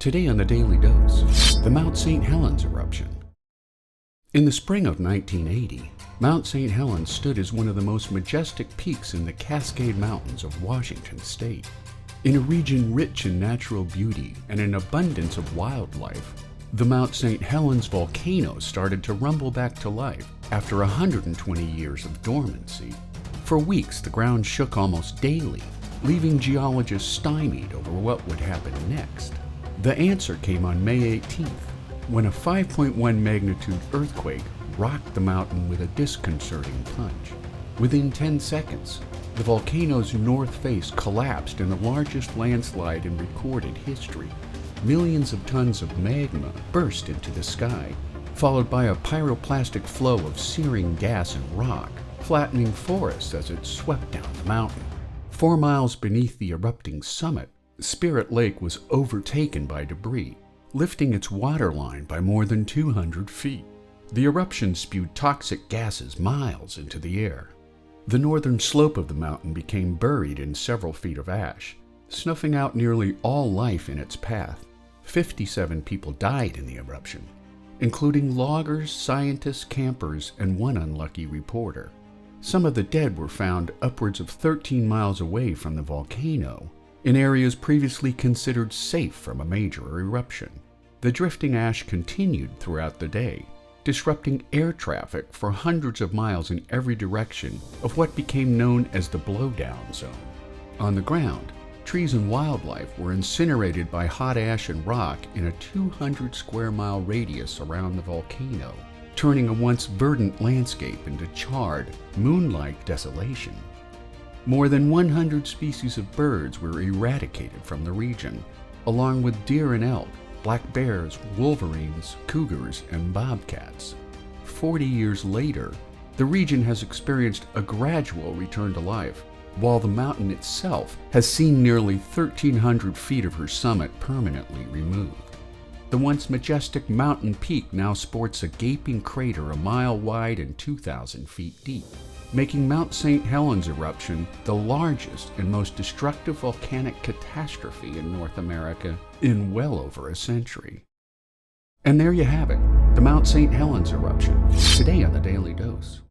Today on the Daily Dose, the Mount St Helens Eruption. In the spring of 1980, Mount St Helens stood as one of the most majestic peaks in the Cascade Mountains of Washington state. In a region rich in natural beauty and an abundance of wildlife, the Mount St Helens volcano started to rumble back to life after 120 years of dormancy. For weeks, the ground shook almost daily, leaving geologists stymied over what would happen next. The answer came on May 18th, when a 5.1 magnitude earthquake rocked the mountain with a disconcerting punch. Within 10 seconds, the volcano's north face collapsed in the largest landslide in recorded history. Millions of tons of magma burst into the sky, followed by a pyroclastic flow of searing gas and rock, flattening forests as it swept down the mountain. 4 miles beneath the erupting summit, Spirit Lake was overtaken by debris, lifting its waterline by more than 200 feet. The eruption spewed toxic gases miles into the air. The northern slope of the mountain became buried in several feet of ash, snuffing out nearly all life in its path. 57 people died in the eruption, including loggers, scientists, campers, and one unlucky reporter. Some of the dead were found upwards of 13 miles away from the volcano, in areas previously considered safe from a major eruption. The drifting ash continued throughout the day, disrupting air traffic for hundreds of miles in every direction of what became known as the blowdown zone. On the ground, trees and wildlife were incinerated by hot ash and rock in a 200 square mile radius around the volcano, turning a once verdant landscape into charred, moon-like desolation. More than 100 species of birds were eradicated from the region, along with deer and elk, black bears, wolverines, cougars, and bobcats. 40 years later, the region has experienced a gradual return to life, while the mountain itself has seen nearly 1,300 feet of her summit permanently removed. The once majestic mountain peak now sports a gaping crater a mile wide and 2,000 feet deep, making Mount St Helens Eruption the largest and most destructive volcanic catastrophe in North America in well over a century. And there you have it, the Mount St Helens Eruption, today on the Daily Dose.